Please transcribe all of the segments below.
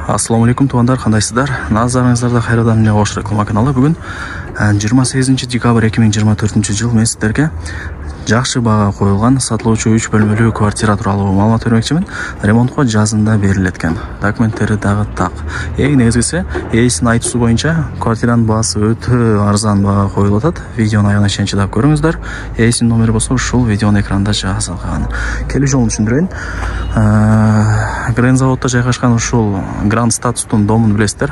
Assalamu alaikum туугандар, кандайсыздар? Назарыңыздарда кайрадан эле Ош реклама каналы. Бүгүн 28 декабрь 2024 жыл мен сиздерге жакшы бага коюлган сатылуучу 3 бөлмөлүү квартира тууралуу маалымат бермекчимин. Ремонтко жазында берилет экен. Документтери дагы так. Эң негизгиси, ээсинин айтуусу боюнча квартиранын баасы өтө арзан бага коюлуп атат. Видеону аягына чейин чыдап көрүңүздөр. Ээсинин номери болсо ушул видеонун экранында жазылган. Келүү жолун түшүндүрөйүн. Грензаводдо жайгашкан ушул Гранд статустун домун билесиздер.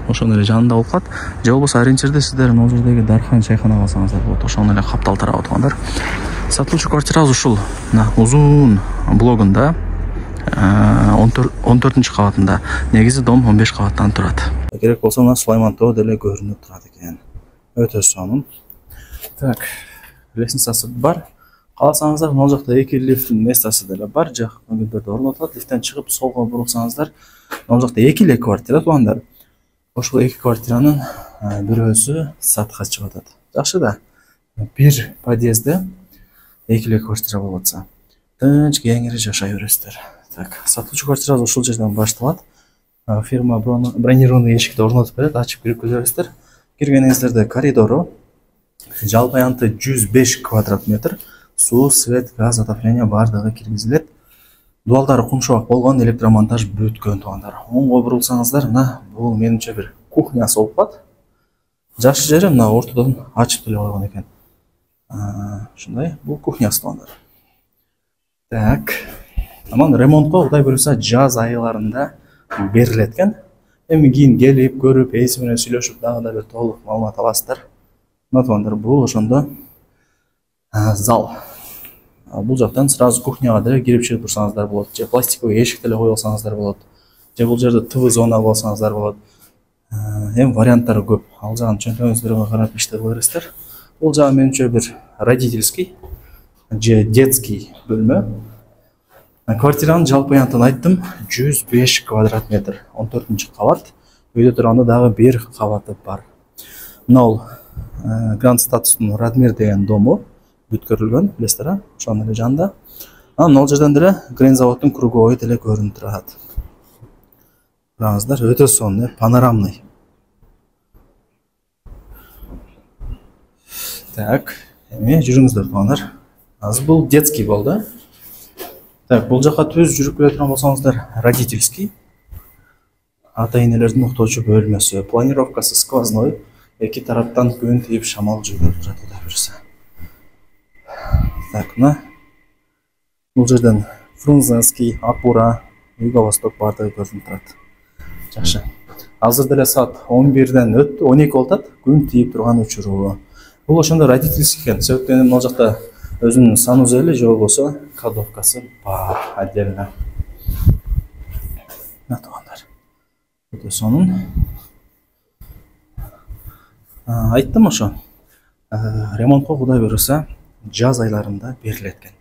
Ошонун эле жанында болуп калат. Же болбосо ориентирди сиздер могу жердеги Дархан чайханага алсаңыздар болот. Ошонун эле каптал тарабы туугандар. Сатылуучу квартирабыз ушул узун блогунда 14 кабатында. Негизи дом 15 кабаттан турат. Керек болсо мына Сулайман тоо деле көрүнүп турат экен. Өтө сонун. Так, лестницасы бар. Кааласаңыздар, могу жакта 2 лифттин местасы деле бар. Жак көңүлдөрдө орнотулат. Лифттен чыгып солго бурулсаңыздар, могу жакта 2 эле квартира туугандар. Ошол 2 квартиранын бирөөсү сатка чыгып атат. Жакшы да. Бир подъездде 2 эле квартира болуп атса, тынч кеңири жашай бересиздер. Так, сатылуучу квартирабыз ушул жерден башталат. Фирма бронированный эшикти орнотуп берет, ачып кирип көрөсүздөр. Киргениңиздерде коридору жалпы аянты 105 квадрат метр. Суу, свет, газ, отопление бардыгы киргизилет. Дуалдары кумшубак болгон, электромонтаж бүткөн туугандар. Оңго бурулсаңыздар, мына бул менимче бир кухнясы болуп калат. Жакшы жери мына ортодон ачып деле койгон экен. Ушундай, бул кухнясы туугандар. Так, аман ремонтко Кудай буйруса жаз айларында берилет экен. Эми кийин келип, көрүп, ээси менен сүйлөшүп дагы да бир толук маалымат аласыздар. Мына туугандар, бул ошондо зал. Бул жактан сразу кухняга деле кирип чыгып турсаңыздар болот. Же пластиковый эшик деле коюп алсаңыздар болот. Же бул жерде ТВ зона кылып алсаңыздар болот. Эми варианттары көп. Ал жагын чөнтөгүңүздөргө карап иштеп бересиздер. Бул жагы менимче бир родительский же детский бөлмө. Квартиранын жалпы аянтын айттым, 105 квадрат метр, 14-кабат. Үйдө турганда дагы бир кабаты бар. Мына бул Гранд статустун Радмир деген дому бүткөрүлгөн, билесиздер, ошонун эле жанында. Анан ал жерден деле Грензаводдун круговой деле көрүнүп турат. Караңыздар, өтө сонун, панорамный. Так, эми жүрүңүздөр туугандар. Азыр бул детский болду. Так, бул жака түз жүрүп келе турган болсоңуздар, родительский. Ата-энелердин уктоочу бөлмөсү, планировкасы сквозной, эки тараптан күн тийип шамал жүрүп турат Кудай буйруса. Так, мына бул жерден Фрунзенский, Апура, Юго-Восток бардыгы көрүнүп турат. Жакшы. Азыр деле саат 11ден 12 болуп атат, күн тийип турган учуру. Бул ошондо родительский экен. Себептен могу жакта өзүнүн санузели же болбосо кладовкасы бар отдельно. Мына туугандар. Өтө сонун. Айттым ошо. Ремонтко Кудай буйруса жаз айларында берилет экен.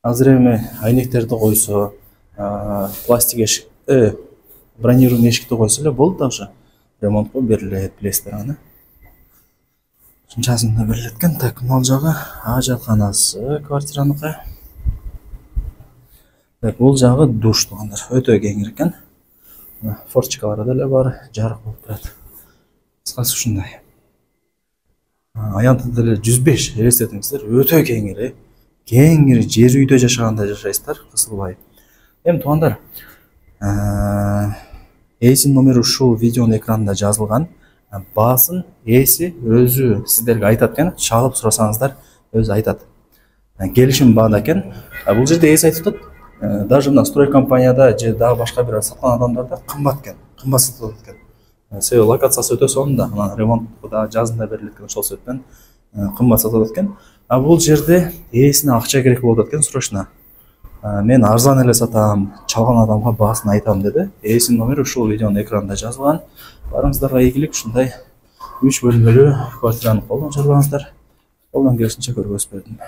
Азыр эми айнектерди койсо, пластик эшик, бронированный эшикти койсо эле болду да ошо. Ремонтко берилет, билесиздер аны. Жазында берилет экен. Так, мал жагы ажалканасы квартираныкы. Так, бул жагы душ туугандар. Өтө кеңир экен. Форточкалары деле бар, жарык болуп турат. Кыскасы ушундай. Аянты деле 105, элестетиңиздер, өтө кеңири. Кеңири жер үйдө жашагандай жашайсыздар, кысылбай. Эми туугандар, ээсинин номери ушул видеонун экранында жазылган. Баасын ээси өзү сиздерге айтат экен, чалып сурасаңыздар, өзү айтат. Келишим баада экен. Бул жерде ээси айтып атат, даже мына строй компанияда же дагы башка бир саткан адамдарда кымбат экен, кымбат сатылат экен. Себеби локациясы өтө сонун да, анан ремонтко да жазында берилет экен, ошол себептен кымбат сатылат экен. Бул жерде ээсине акча керек болуп атат экен, срочно. Мен арзан эле сатам, чалган адамга баасын айтам деди. Ээсинин номери ушул видеонун экранында жазылган. Барыңыздарга ийгилик, ушундай 3 бөлмөлүү квартираны колдонуп жатсаңыздар, колдон келишинче көргөзүп бердим.